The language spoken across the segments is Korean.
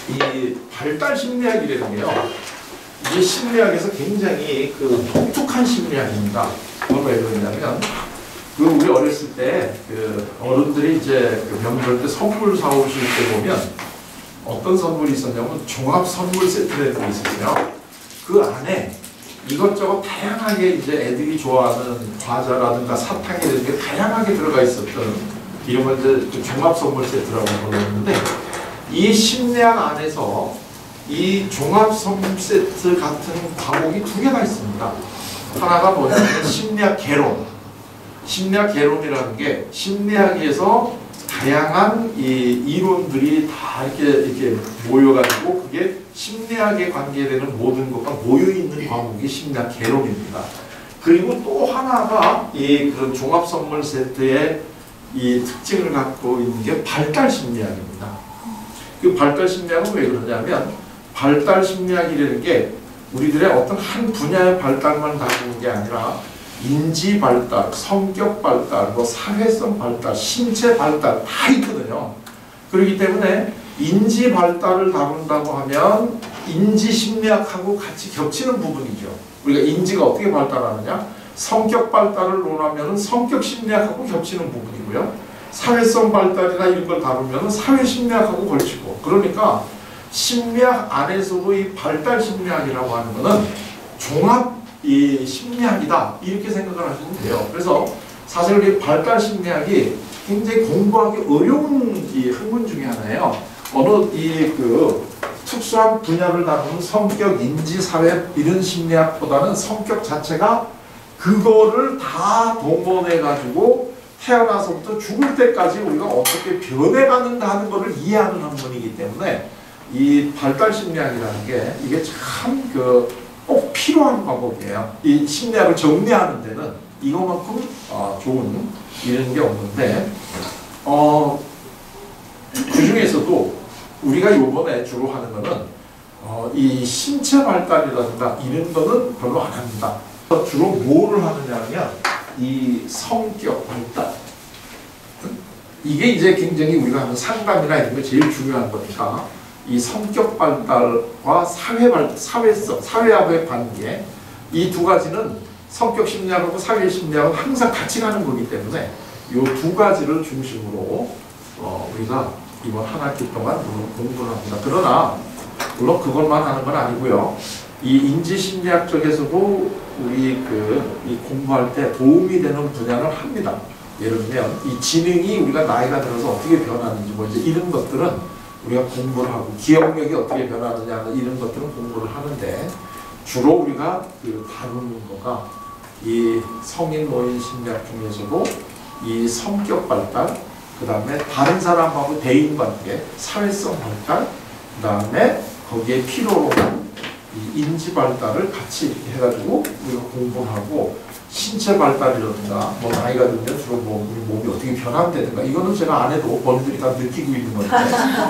이 발달 심리학이라는 게요. 이게 심리학에서 굉장히 그 독특한 심리학입니다. 그건 왜 그러냐면, 우리 어렸을 때 어른들이 이제 명절 때 선물 사오실 때 보면 어떤 선물이 있었냐면 종합 선물 세트라는 게 있었어요. 그 안에 이것저것 다양하게 이제 애들이 좋아하는 과자라든가 사탕이 이렇게 다양하게 들어가 있었던 이런 걸 이제 종합 선물 세트라고 불렀는데, 이 심리학 안에서 이 종합 선물 세트 같은 과목이 두 개가 있습니다. 하나가 뭐냐면 심리학 개론. 심리학 개론이라는 게 심리학에서 다양한 이 이론들이 다 이렇게 모여가지고 그게 심리학에 관계되는 모든 것과 모여있는 과목이 심리학 개론입니다. 그리고 또 하나가 이 그런 종합 선물 세트의 이 특징을 갖고 있는 게 발달 심리학입니다. 그 발달 심리학은 왜 그러냐면, 발달 심리학이라는 게 우리들의 어떤 한 분야의 발달만 다루는 게 아니라 인지 발달, 성격 발달, 뭐 사회성 발달, 신체 발달 다 있거든요. 그렇기 때문에 인지 발달을 다룬다고 하면 인지 심리학하고 같이 겹치는 부분이죠. 우리가 인지가 어떻게 발달하느냐? 성격 발달을 논하면 성격 심리학하고 겹치는 부분이고요. 사회성 발달이나 이런 걸 다루면 사회 심리학하고 걸치고, 그러니까 심리학 안에서도 이 발달 심리학이라고 하는 것은 종합 이 심리학이다, 이렇게 생각을 하시면 돼요. 그래서 사실 이 발달 심리학이 굉장히 공부하기 어려운 이 학문 중에 하나예요. 어느 특수한 분야를 다루는 성격, 인지, 사회 이런 심리학보다는 성격 자체가 그거를 다 동원해 가지고 태어나서부터 죽을 때까지 우리가 어떻게 변해가는가 하는 것을 이해하는 학문이기 때문에 이 발달 심리학이라는 게 이게 참 꼭 필요한 과목이에요. 이 심리학을 정리하는 데는 이것만큼 좋은 이런 게 없는데, 그 중에서도 우리가 요번에 주로 하는 거는 이 신체 발달이라든가 이런 거는 별로 안 합니다. 주로 뭐를 하느냐면 이 성격 발달, 이게 이제 굉장히 우리가 하는 상담이나 이런 게 제일 중요한 거니까 이 성격 발달과 사회성, 사회하고의 관계, 이 두 가지는 성격 심리학하고 사회 심리학은 항상 같이 가는 거기 때문에 이 두 가지를 중심으로 우리가 이번 한 학기 동안 공부를 합니다. 그러나 물론 그것만 하는 건 아니고요. 이 인지 심리학 쪽에서도 우리 이 공부할 때 도움이 되는 분야를 합니다. 예를 들면 이 지능이 우리가 나이가 들어서 어떻게 변하는지 뭐 이제 이런 것들은 우리가 공부를 하고, 기억력이 어떻게 변하느냐 이런 것들은 공부를 하는데, 주로 우리가 다루는 거가 이 성인 노인 심리학 중에서도 이 성격 발달, 그 다음에 다른 사람하고 대인관계, 사회성 발달, 그 다음에 거기에 필요로 한 이 인지 발달을 같이 이렇게 해가지고 우리가 공부를 하고, 신체 발달이라든가 뭐 나이가 들면 주로 뭐 우리 몸이 어떻게 변한다든가 이거는 제가 안 해도 본인들이 다 느끼고 있는 건데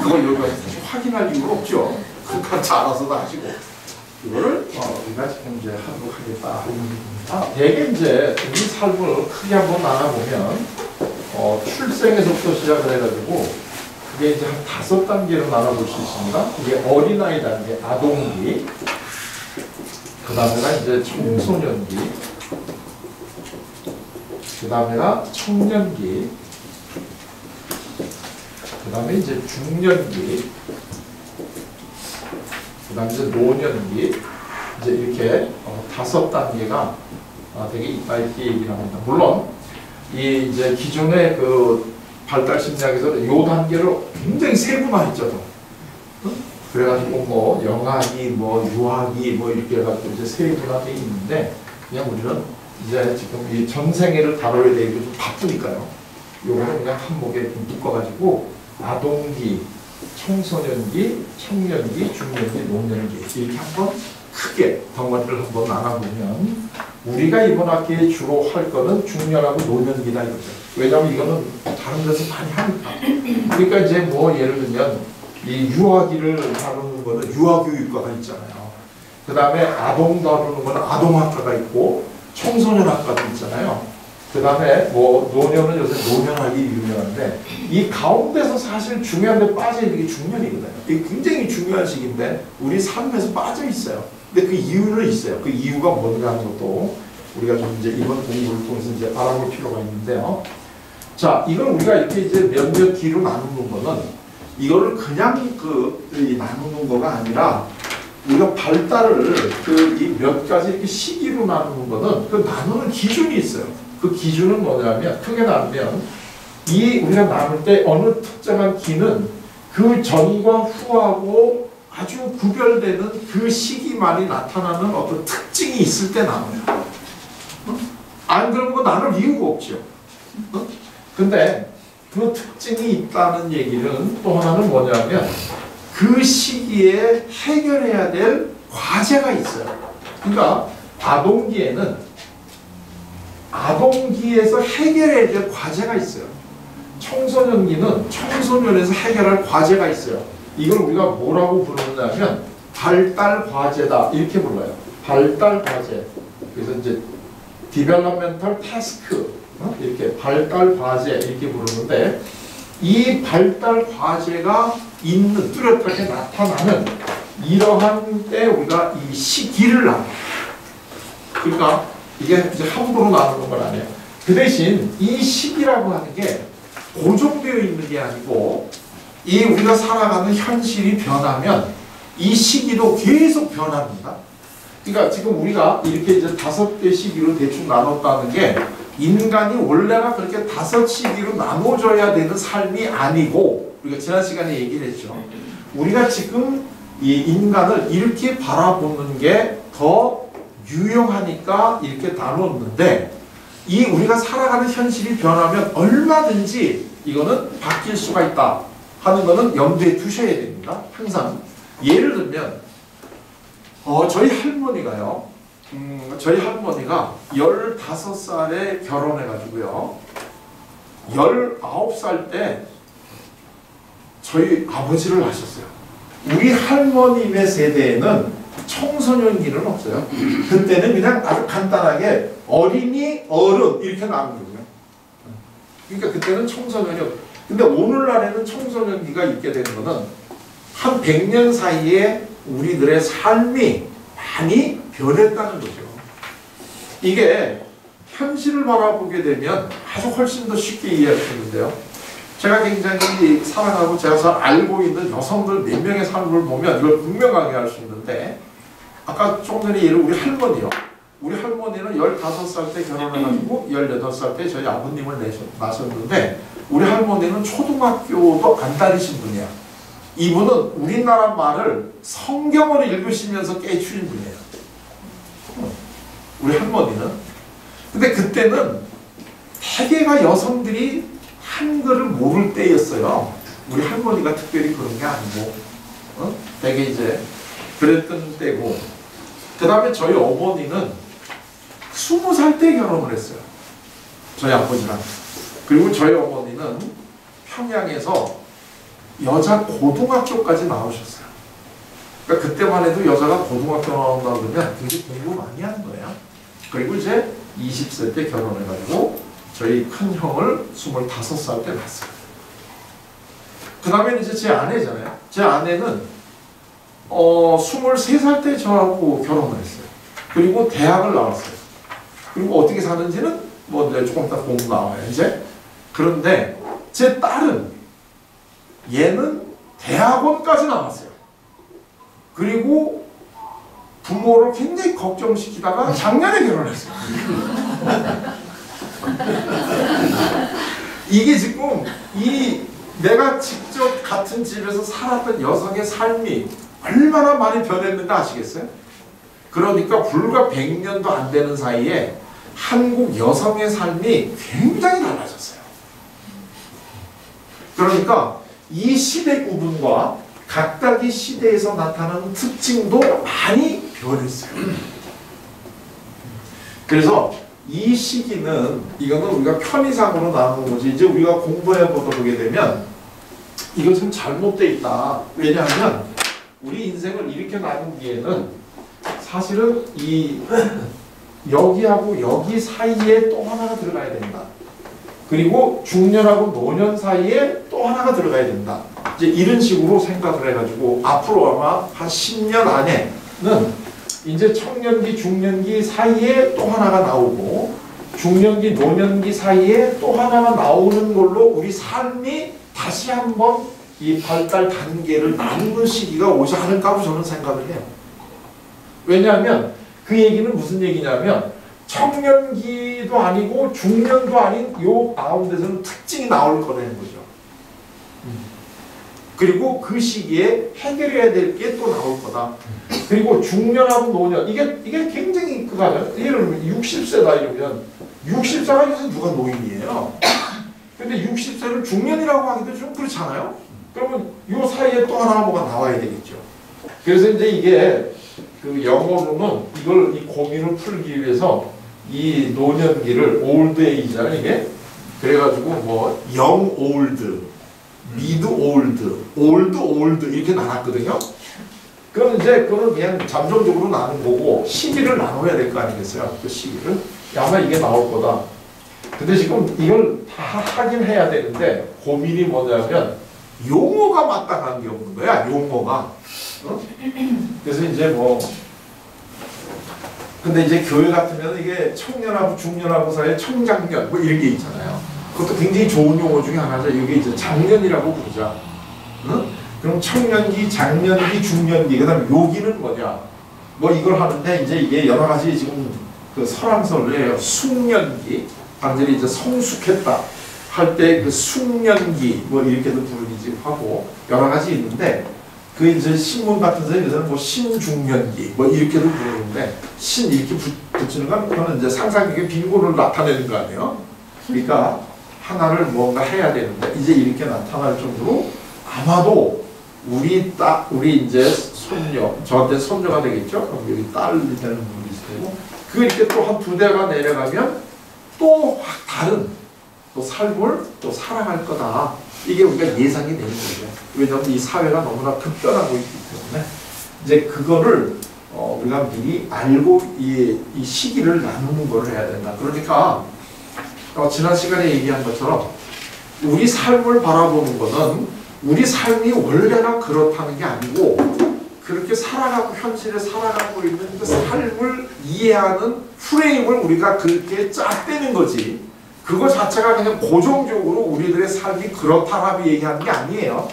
그걸 여기 와서 다시 확인할 이유가 없죠. 그렇게 알아서 다 하시고, 이거를 우리가 지금 이제 하도록 하겠다. 대개 이제 우리 삶을 크게 한번 나눠보면 출생에서부터 시작을 해가지고 그게 이제 한 5단계로 나눠볼 수 있습니다. 그게 어린아이 단계, 아동기, 그 다음에가 이제 청소년기, 그 다음에가 청년기, 그 다음에 이제 중년기, 그 다음에 이제 노년기, 이제 이렇게 5단계가 되게 있다 이렇게 얘기를 합니다. 물론 이 이제 기존의 발달 심리학에서는 이 단계를 굉장히 세분화했죠. 그래가지고 뭐 영아기, 뭐 유아기, 뭐 이렇게 해가지고 이제 세분화되어 있는데, 그냥 우리는 이제 지금 이 전생애를 다뤄야 되고 좀 바쁘니까요. 요거는 그냥 한 목에 좀 묶어가지고 아동기, 청소년기, 청년기, 중년기, 노년기 이렇게 한번 크게 덩어리를 한번 나눠보면, 우리가 이번 학기에 주로 할 거는 중년하고 노년기다 이거죠. 왜냐하면 이거는 다른 데서 많이 하니까. 그러니까 이제 뭐 예를 들면 이 유아기를 다루는 거는 유아교육과가 있잖아요. 그 다음에 아동 다루는 거는 아동학과가 있고 청소년학과도 있잖아요. 그 다음에 뭐 노년은 요새 노년하기 유명한데 이 가운데서 사실 중요한데 빠져있는 게 중년이거든요. 이게 굉장히 중요한 시기인데 우리 삶에서 빠져 있어요. 근데 그 이유는 있어요. 그 이유가 뭔가 하는 것도 우리가 좀 이제 이번 공부를 통해서 이제 알아볼 필요가 있는데요. 자, 이걸 우리가 이렇게 이제 몇몇 기로 나누는 거는 이거를 그냥 나누는 거가 아니라 우리가 발달을 이 몇 가지 이렇게 시기로 나누는 거는 그 나누는 기준이 있어요. 그 기준은 뭐냐면 크게 나누면 이 우리가 나눌 때 어느 특정한 기는 그 전과 후하고 아주 구별되는 그 시기만이 나타나는 어떤 특징이 있을 때 나눠요. 안 그런 거 나눌 이유가 없죠. 근데 그 특징이 있다는 얘기는 또 하나는 뭐냐면 그 시기에 해결해야 될 과제가 있어요. 그러니까 아동기에서 해결해야 될 과제가 있어요. 청소년기는 청소년에서 해결할 과제가 있어요. 이걸 우리가 뭐라고 부르냐면 발달 과제다 이렇게 불러요. 발달 과제. 그래서 이제 developmental task 이렇게 발달 과제 이렇게 부르는데 이 발달 과제가 있는 뚜렷하게 나타나는 이러한 때 우리가 이 시기를 나눠요. 그러니까 이게 이제 함부로 나누는 건 아니에요. 그 대신 이 시기라고 하는 게 고정되어 있는 게 아니고 이 우리가 살아가는 현실이 변하면 이 시기도 계속 변합니다. 그러니까 지금 우리가 이렇게 이제 5개 시기로 대충 나눴다는 게 인간이 원래가 그렇게 5 시기로 나눠져야 되는 삶이 아니고 우리가 지난 시간에 얘기를 했죠. 우리가 지금 이 인간을 이렇게 바라보는 게 더 유용하니까 이렇게 나눴는데 이 우리가 살아가는 현실이 변하면 얼마든지 이거는 바뀔 수가 있다 하는 거는 염두에 두셔야 됩니다. 항상 예를 들면 저희 할머니가요. 저희 할머니가 15살에 결혼해가지고요. 19살 때 저희 아버지를 낳으셨어요. 우리 할머님의 세대에는 청소년기는 없어요. 그때는 그냥 아주 간단하게 어린이, 어른 이렇게 나누거든요. 그러니까 그때는 청소년이 없어요. 근데 오늘날에는 청소년기가 있게 되는 거는 한 100년 사이에 우리들의 삶이 많이 변했다는 거죠. 이게 현실을 바라보게 되면 아주 훨씬 더 쉽게 이해할 수 있는데요. 제가 굉장히 사랑하고 제가 잘 알고 있는 여성들 몇 명의 삶을 보면 이걸 분명하게 알 수 있는데 아까 조금 전에 예를 우리 할머니요. 우리 할머니는 15살 때 결혼해가지고 18살 때 저희 아버님을 낳으셨는데 우리 할머니는 초등학교도 안 다니신 분이야. 이분은 우리나라 말을 성경을 읽으시면서 깨추인 분이에요. 우리 할머니는. 근데 그때는 대개가 여성들이 한글을 모를 때였어요. 우리 할머니가 특별히 그런 게 아니고 되게 이제 그랬던 때고 그 다음에 저희 어머니는 20살 때 결혼을 했어요. 저희 아버지랑. 그리고 저희 어머니는 평양에서 여자 고등학교까지 나오셨어요. 그러니까 그때만 해도 여자가 고등학교 나온다 그러면 굉장히 공부 많이 하는 거예요. 그리고 이제 20세 때 결혼해가지고 저희 큰 형을 25살 때 낳았어요. 그 다음에 이제 제 아내잖아요. 제 아내는 23살 때 저하고 결혼을 했어요. 그리고 대학을 나왔어요. 그리고 어떻게 사는지는 뭐 이제 조금 이따 공부 나와요. 이제. 그런데 제 딸은 얘는 대학원까지 나왔어요. 그리고 부모를 굉장히 걱정시키다가 작년에 결혼했어요. 이게 지금 내가 직접 같은 집에서 살았던 여성의 삶이 얼마나 많이 변했는지 아시겠어요? 그러니까 불과 100년도 안 되는 사이에 한국 여성의 삶이 굉장히 달라졌어요. 그러니까 이 시대 구분과 각각의 시대에서 나타나는 특징도 많이 변했어요. 그래서 이 시기는 이거는 우리가 편의상으로 나누는 거지. 이제 우리가 공부해 보게 되면 이거 좀 잘못되어 있다. 왜냐하면 우리 인생을 이렇게 나누기에는 사실은 이 여기하고 여기 사이에 또 하나가 들어가야 된다. 그리고 중년하고 노년 사이에 또 하나가 들어가야 된다. 이제 이런 식으로 생각을 해가지고 앞으로 아마 한 10년 안에는 이제 청년기, 중년기 사이에 또 하나가 나오고 중년기, 노년기 사이에 또 하나가 나오는 걸로 우리 삶이 다시 한번 이 발달 단계를 나누는 시기가 오지 않을까로 저는 생각을 해요. 왜냐하면 그 얘기는 무슨 얘기냐면 청년기도 아니고 중년도 아닌 요 가운데서는 특징이 나올 거라는 거죠. 그리고 그 시기에 해결해야 될 게 또 나올 거다. 그리고 중년하고 노년 이게 굉장히 그거죠. 예를 들면 60세다 이러면 60세가 요새 누가 노인이에요. 근데 60세를 중년이라고 하기도 좀 그렇잖아요. 그러면 요 사이에 또 하나 뭐가 나와야 되겠죠. 그래서 이제 이게 그 영어로는 이걸 이 고민을 풀기 위해서 이 노년기를 올드 에이지잖아요 이게. 그래가지고 뭐 young old, mid old, old old 이렇게 나눴거든요. 그럼 이제 그거는 그냥 잠정적으로 나눈 거고 시기를 나눠야 될 거 아니겠어요? 그 시기를. 아마 이게 나올 거다. 근데 지금 이걸 다 하긴 해야 되는데 고민이 뭐냐면 용어가 마땅한 게 없는 거야. 용어가. 어? 그래서 이제 뭐 근데 이제 교회 같으면 이게 청년하고 중년하고 사이에 청장년 뭐 이런 게 있잖아요. 그것도 굉장히 좋은 용어 중에 하나죠. 이게 이제 장년이라고 부르자. 응? 그럼 청년기, 장년기, 중년기, 그 다음에 요기는 뭐냐? 뭐 이걸 하는데 이제 이게 여러 가지 지금 그 설왕설래예요. 숙년기, 완전히 이제 성숙했다 할 때 그 숙년기 뭐 이렇게도 부르기도 하고 여러 가지 있는데 그 이제 신문 같은 데서는 뭐 신중년기 뭐 이렇게도 부르는데 신 이렇게 붙이는 건 그거는 이제 상상력의 빈곤을 나타내는 거 아니에요? 그러니까 하나를 뭔가 해야 되는데 이제 이렇게 나타날 정도로 아마도 우리 이제 손녀, 저한테 손녀가 되겠죠? 그럼 여기 딸이 되는 분이 있을 테고 그 이렇게 또 한 두 대가 내려가면 또 다른 또 삶을 또 살아갈 거다. 이게 우리가 예상이 되는 거죠. 왜냐하면 이 사회가 너무나 급변하고 있기 때문에 이제 그거를 우리가 미리 알고 이 시기를 나누는 걸 해야 된다. 그러니까 지난 시간에 얘기한 것처럼 우리 삶을 바라보는 것은 우리 삶이 원래가 그렇다는 게 아니고 그렇게 살아가고 현실에 살아가고 있는 그 삶을 이해하는 프레임을 우리가 그렇게 짰대는 거지. 그거 자체가 그냥 고정적으로 우리들의 삶이 그렇다라고 얘기하는 게 아니에요.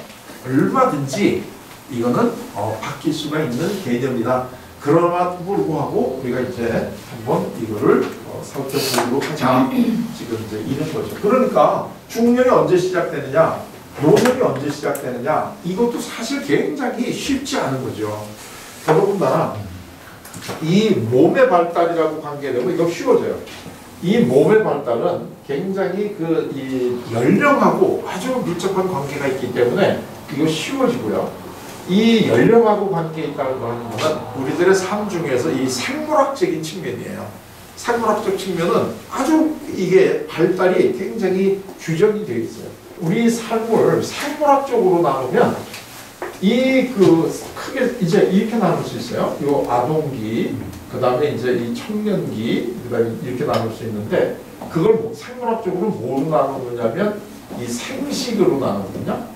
얼마든지 이거는 바뀔 수가 있는 개념이다. 그러나 불구하고 우리가 이제 한번 이거를 살펴보도록 하자. 지금 이제 이런 거죠. 그러니까 중년이 언제 시작되느냐, 노년이 언제 시작되느냐, 이것도 사실 굉장히 쉽지 않은 거죠. 더더군다나 이 몸의 발달이라고 관계되면 이거 쉬워져요. 이 몸의 발달은 굉장히 이 연령하고 아주 밀접한 관계가 있기 때문에 이거 쉬워지고요. 이 연령하고 관계 있다는 거는 우리들의 삶 중에서 이 생물학적인 측면이에요. 생물학적 측면은 아주 이게 발달이 굉장히 규정이 되어 있어요. 우리 삶을 생물학적으로 나누면 크게 이제 이렇게 나눌 수 있어요. 이 아동기, 그 다음에 이제 이 청년기, 그 다음에 이렇게 나눌 수 있는데 그걸 생물학적으로 뭐로 나누느냐면 이 생식으로 나누거든요.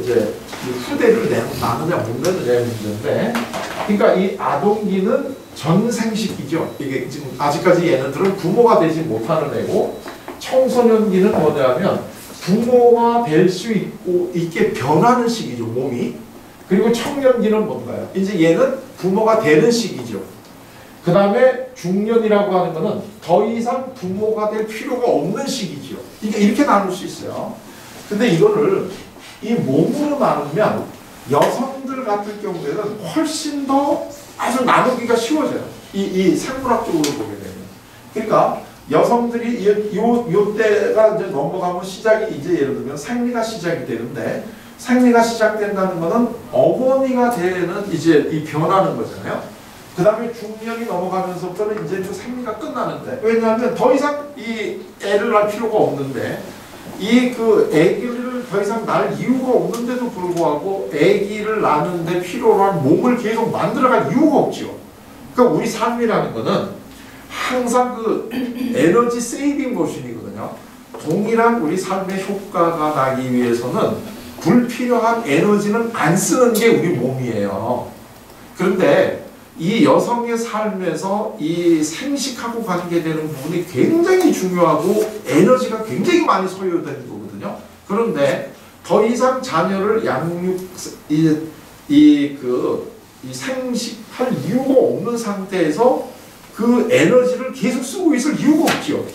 이제 이 후대를 나누냐 못 나누냐의 문제인데, 그러니까 이 아동기는 전생식이죠. 이게 지금 아직까지 얘네들은 부모가 되지 못하는 애고, 청소년기는 뭐냐면 부모가 될 수 있게 변하는 시기죠, 몸이. 그리고 청년기는 뭔가요? 이제 얘는 부모가 되는 시기죠. 그 다음에 중년이라고 하는 거는 더 이상 부모가 될 필요가 없는 시기죠. 이렇게 나눌 수 있어요. 근데 이거를 이 몸으로 나누면 여성들 같은 경우에는 훨씬 더 아주 나누기가 쉬워져요. 이 생물학적으로 보게 되면. 그러니까 여성들이 요 때가 이제 넘어가면 시작이 이제 예를 들면 생리가 시작이 되는데, 생리가 시작된다는 것은 어머니가 되는 이제 이 변하는 거잖아요. 그 다음에 중년이 넘어가면서부터는 이제 그 생리가 끝나는데, 왜냐하면 더 이상 이 애를 낳을 필요가 없는데, 애기를 더 이상 낳을 이유가 없는데도 불구하고 애기를 낳는데 필요로 한 몸을 계속 만들어갈 이유가 없죠. 그러니까 우리 삶이라는 거는 항상 그 에너지 세이빙 모션이거든요. 동일한 우리 삶의 효과가 나기 위해서는 불필요한 에너지는 안 쓰는 게 우리 몸이에요. 그런데 이 여성의 삶에서 이 생식하고 관계되는 부분이 굉장히 중요하고 에너지가 굉장히 많이 소요되는 거거든요. 그런데 더 이상 자녀를 이 생식할 이유가 없는 상태에서 그 에너지를 계속 쓰고 있을 이유가 없죠.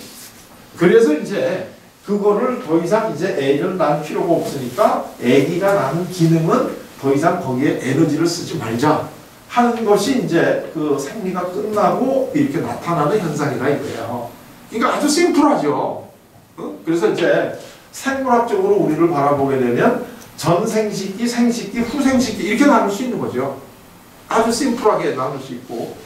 그래서 이제 그거를 더 이상 이제 애를 낳을 필요가 없으니까 아기가 낳는 기능은 더 이상 거기에 에너지를 쓰지 말자 하는 것이 이제 그 생리가 끝나고 이렇게 나타나는 현상이다 이거예요. 그러니까 아주 심플하죠. 그래서 이제 생물학적으로 우리를 바라보게 되면 전생식기, 생식기, 후생식기 이렇게 나눌 수 있는 거죠. 아주 심플하게 나눌 수 있고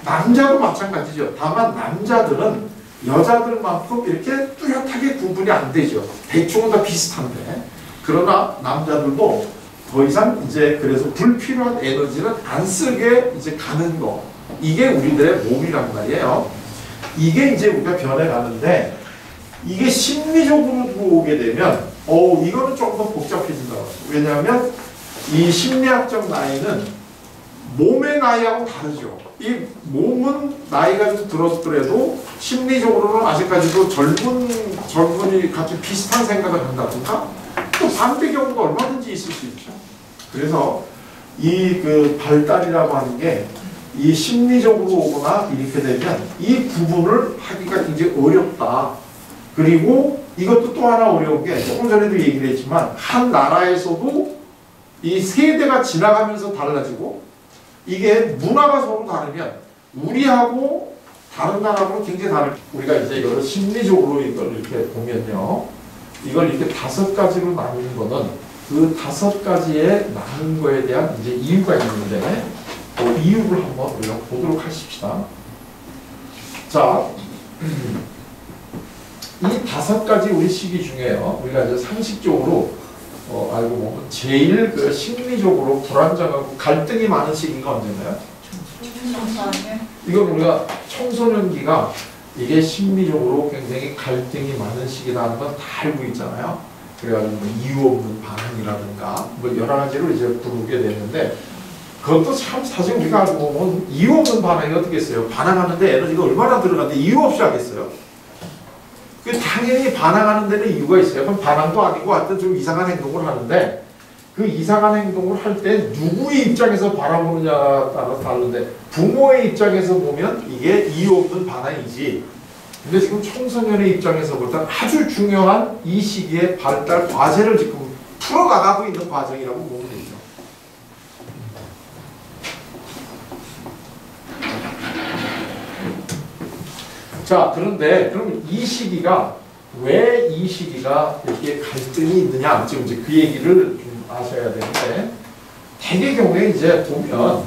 남자도 마찬가지죠. 다만 남자들은 여자들만큼 이렇게 뚜렷하게 구분이 안 되죠. 대충은 다 비슷한데 그러나 남자들도 더 이상 이제 그래서 불필요한 에너지는 안 쓰게 이제 가는 거 이게 우리들의 몸이란 말이에요. 이게 이제 우리가 변해가는데 이게 심리적으로 들어오게 되면 이거는 조금 더 복잡해진다고. 왜냐하면 이 심리학적 나이는 몸의 나이하고 다르죠. 이 몸은 나이가 좀 들었더라도 심리적으로는 아직까지도 젊은이 같이 비슷한 생각을 한다든가 또 반대 경우가 얼마든지 있을 수 있죠. 그래서 이 그 발달이라고 하는 게 이 심리적으로 오거나 이렇게 되면 이 구분을 하기가 굉장히 어렵다. 그리고 이것도 또 하나 어려운 게 조금 전에도 얘기를 했지만 한 나라에서도 이 세대가 지나가면서 달라지고 이게 문화가 서로 다르면 우리하고 다른 나라하고는 굉장히 다르죠. 우리가 이제 이걸 심리적으로 이걸 이렇게 보면요. 이걸 이렇게 5가지로 나누는 거는 그 5가지의 나눈 거에 대한 이제 이유가 있는데 그 이유를 한번 우리가 보도록 하십시다. 자, 이 5가지 우리 시기 중에요. 우리가 이제 상식적으로 알고 보면 제일 그 심리적으로 불안정하고 갈등이 많은 시기가 언제나요? 이건 우리가 청소년기가 이게 심리적으로 굉장히 갈등이 많은 시기라는 건 다 알고 있잖아요. 그래가지고 뭐 이유 없는 반항이라든가 뭐 여러 가지로 이제 부르게 되는데 그것도 참 사실 우리가 알고 보면 이유 없는 반항이 어떻게 했어요? 반항하는데 에너지가 얼마나 들어가는데 이유 없이 하겠어요? 그 당연히 반항하는 데는 이유가 있어요. 그럼 반항도 아니고 하여튼 좀 이상한 행동을 하는데 그 이상한 행동을 할 때 누구의 입장에서 바라보느냐에 따라 다른데 부모의 입장에서 보면 이게 이유 없는 반항이지. 근데 지금 청소년의 입장에서 볼 때 아주 중요한 이 시기의 발달 과제를 지금 풀어나가고 있는 과정이라고 보면 되죠. 자, 그런데 그럼 이 시기가 왜 이 시기가 이렇게 갈등이 있느냐 지금 이제 그 얘기를 좀 아셔야 되는데 대개 경우에 이제 보면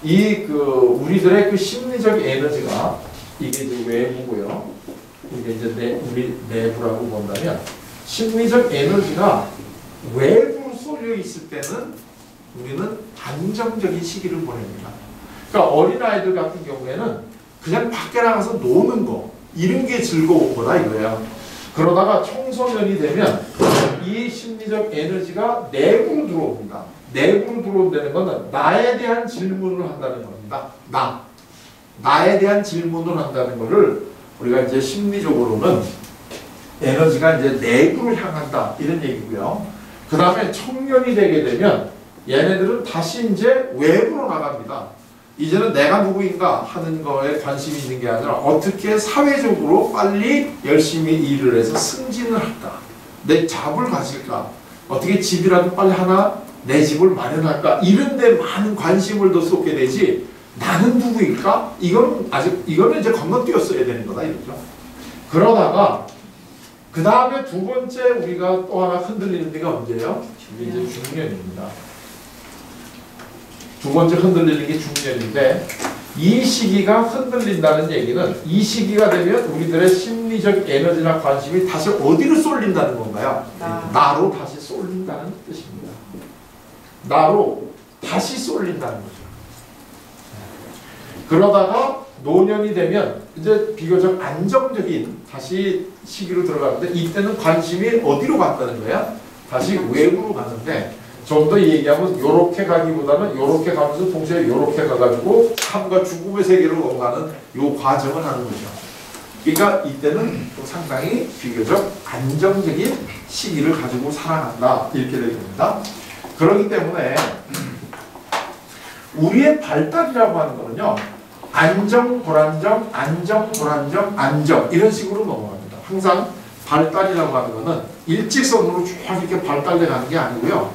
이 그 우리들의 그 심리적 에너지가 이게 이제 외부고요. 이게 이제 우리 내부라고 본다면 심리적 에너지가 외부로 쏠려 있을 때는 우리는 안정적인 시기를 보냅니다. 그러니까 어린아이들 같은 경우에는 그냥 밖에 나가서 노는 거 이런 게 즐거운 거다 이거예요. 그러다가 청소년이 되면 이 심리적 에너지가 내부로 들어옵니다. 내부로 들어온다는 것은 나에 대한 질문을 한다는 겁니다. 나에 대한 질문을 한다는 것을 우리가 이제 심리적으로는 에너지가 이제 내부를 향한다 이런 얘기고요. 그 다음에 청년이 되게 되면 얘네들은 다시 이제 외부로 나갑니다. 이제는 내가 누구인가 하는 거에 관심이 있는 게 아니라 어떻게 사회적으로 빨리 열심히 일을 해서 승진을 할까, 내 잡을 가질까, 어떻게 집이라도 빨리 하나 내 집을 마련할까 이런 데 많은 관심을 더 쏟게 되지 나는 누구일까? 이거는 이제 건너뛰었어야 되는 거다 이거죠. 그러다가 그 다음에 두 번째 우리가 또 하나 흔들리는 데가 언제예요? 이게 이제 중년입니다. 두 번째 흔들리는 게 중년인데 이 시기가 흔들린다는 얘기는 이 시기가 되면 우리들의 심리적 에너지나 관심이 다시 어디로 쏠린다는 건가요? 나로 다시 쏠린다는 뜻입니다. 나로 다시 쏠린다는 거죠. 그러다가 노년이 되면 이제 비교적 안정적인 다시 시기로 들어가는데 이때는 관심이 어디로 간다는 거야? 다시 외부로 가는데 좀 더 얘기하면 요렇게 가기보다는 요렇게 가면서 동시에 요렇게 가가지고 삶과 죽음의 세계로 넘어가는 요 과정을 하는 거죠. 그러니까 이때는 또 상당히 비교적 안정적인 시기를 가지고 살아간다 이렇게 되게 됩니다. 그렇기 때문에 우리의 발달이라고 하는 거는요 안정, 불안정, 안정, 불안정, 안정 이런 식으로 넘어갑니다. 항상 발달이라고 하는 거는 일직선으로 쭉 이렇게 발달돼 가는 게 아니고요.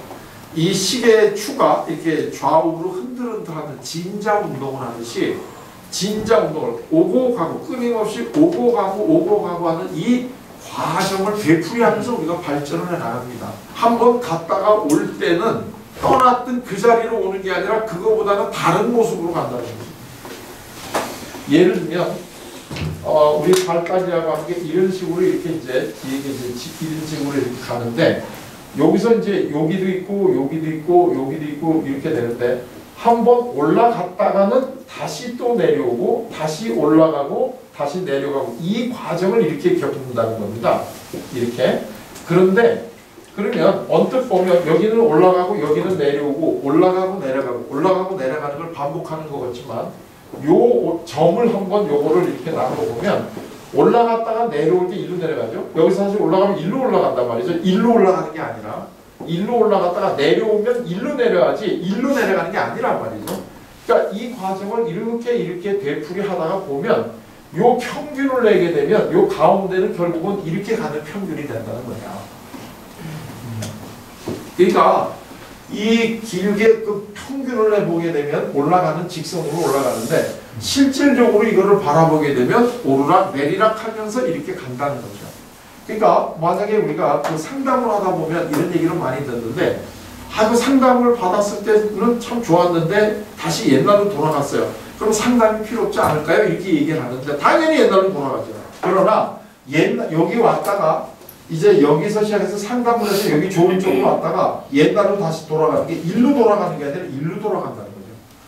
이 시계의 추가 이렇게 좌우로 흔들흔들하는 진자 운동을 하듯이 진자 운동을 오고 가고 끊임없이 오고 가고 하는 이 과정을 되풀이하면서 우리가 발전을 해 나갑니다. 한번 갔다가 올 때는 떠났던 그 자리로 오는 게 아니라 그거보다는 다른 모습으로 간다는 거죠. 예를 들면 우리 발달이라고 하는 게 이런 식으로 이렇게 이제 이런 식으로 이렇게 가는데 여기서 이제 여기도 있고 여기도 있고 여기도 있고 이렇게 되는데 한번 올라갔다가는 다시 또 내려오고 다시 올라가고 다시 내려가고 이 과정을 이렇게 겪는다는 겁니다. 이렇게. 그런데 그러면 언뜻 보면 여기는 올라가고 여기는 내려오고 올라가고 내려가고 올라가고 내려가는 걸 반복하는 것 같지만 요 점을 한번 요거를 이렇게 나눠보면 올라갔다가 내려올 때 일로 내려가죠. 여기서 사실 올라가면 일로 올라간단 말이죠. 일로 올라가는 게 아니라 일로 올라갔다가 내려오면 일로 내려가지 일로 내려가는 게 아니란 말이죠. 그러니까 이 과정을 이렇게 되풀이 하다가 보면 요 평균을 내게 되면 요 가운데는 결국은 이렇게 가는 평균이 된다는 거야. 그러니까 이 길게 그 평균을 내보게 되면 올라가는 직선으로 올라가는데 실질적으로 이거를 바라보게 되면 오르락 내리락 하면서 이렇게 간다는 거죠. 그러니까 만약에 우리가 그 상담을 하다 보면 이런 얘기를 많이 듣는데 그 상담을 받았을 때는 참 좋았는데 다시 옛날로 돌아갔어요. 그럼 상담이 필요 없지 않을까요? 이렇게 얘기를 하는데 당연히 옛날로 돌아가죠. 그러나 여기 왔다가 이제 여기서 시작해서 상담을 해서 여기 좋은 쪽으로 왔다가 옛날로 다시 돌아가는 게 일로 돌아가는 게 아니라 일로 돌아간다는 거죠.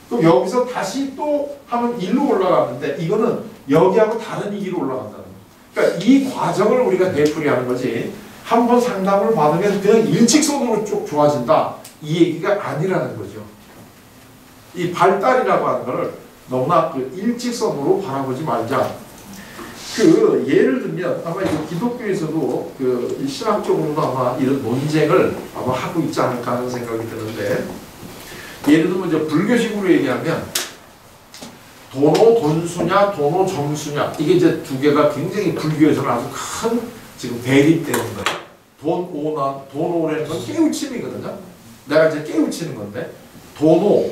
그럼 여기서 다시 또 하면 일로 올라가는데 이거는 여기하고 다른 길로 올라간다는 거예요. 그러니까 이 과정을 우리가 되풀이하는 거지 한번 상담을 받으면 그냥 일직선으로 쭉 좋아진다 이 얘기가 아니라는 거죠. 이 발달이라고 하는 거를 너무나 그 일직선으로 바라보지 말자. 그 예를 들면 아마 이 기독교에서도 그 신학적으로도 아마 이런 논쟁을 아마 하고 있지 않을까 하는 생각이 드는데 예를 들면 이제 불교식으로 얘기하면 도노 돈수냐 도노 점수냐 이게 이제 두 개가 굉장히 불교에서는 아주 큰 지금 대립되는 거예요. 돈 오라는 건 깨우침이거든요. 내가 이제 깨우치는 건데 도노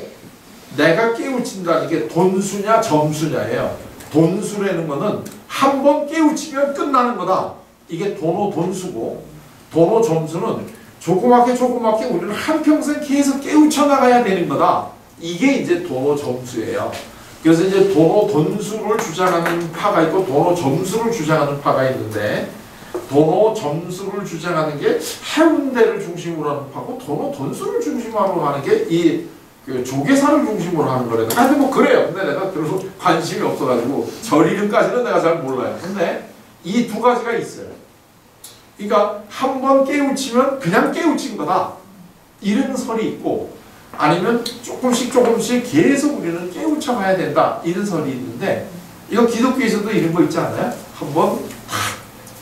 내가 깨우친다는 게 돈수냐 점수냐예요. 돈수라는 거는 한 번 깨우치면 끝나는 거다. 이게 도노 돈수고 도노 점수는 조그맣게 우리는 한평생 계속 깨우쳐 나가야 되는 거다. 이게 이제 도노 점수예요. 그래서 이제 도노 돈수를 주장하는 파가 있고 도노 점수를 주장하는 파가 있는데 도노 점수를 주장하는 게 해운대를 중심으로 하는 파고 도노 돈수를 중심으로 하는 게 이 그 조계사를 중심으로 하는 거래요. 하여튼 뭐 그래요. 근데 내가 별로 관심이 없어가지고 절 이름까지는 내가 잘 몰라요. 근데 이 두 가지가 있어요. 그러니까 한 번 깨우치면 그냥 깨우친 거다. 이런 설이 있고 아니면 조금씩 계속 우리는 깨우쳐 가야 된다. 이런 설이 있는데 이거 기독교에서도 이런 거 있지 않아요? 한 번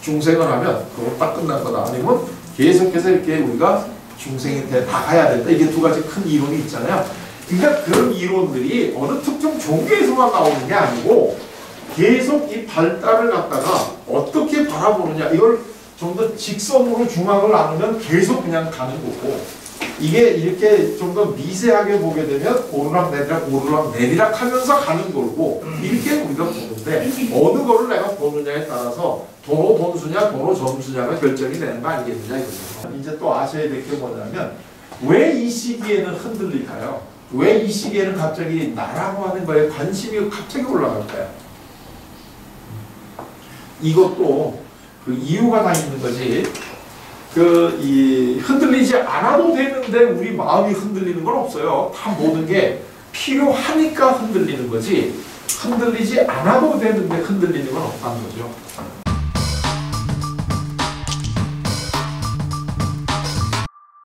중생을 하면 그거 딱 끝난 거다. 아니면 계속해서 이렇게 우리가 중생한테 다 가야 된다. 이게 두 가지 큰 이론이 있잖아요. 그러니까 그런 이론들이 어느 특정 종교에서만 나오는 게 아니고 계속 이 발달을 갖다가 어떻게 바라보느냐 이걸 좀 더 직선으로 중앙을 나누면 계속 그냥 가는 거고 이게 이렇게 좀 더 미세하게 보게 되면 오르락 내리락 하면서 가는 거고 이렇게 우리가 보는데 어느 거를 내가 보느냐에 따라서 도노 돈수냐 도노 점수냐가 결정이 되는 거 아니겠느냐 이거죠. 이제 또 아셔야 될 게 뭐냐면 왜 이 시기에는 흔들릴까요? 왜 이 시기에는 갑자기 나라고 하는 거에 관심이 갑자기 올라갈까요? 이것도 그 이유가 다 있는 거지. 이 흔들리지 않아도 되는데 우리 마음이 흔들리는 건 없어요. 다 모든 게 필요하니까 흔들리는 거지. 흔들리지 않아도 되는데 흔들리는 건 없다는 거죠.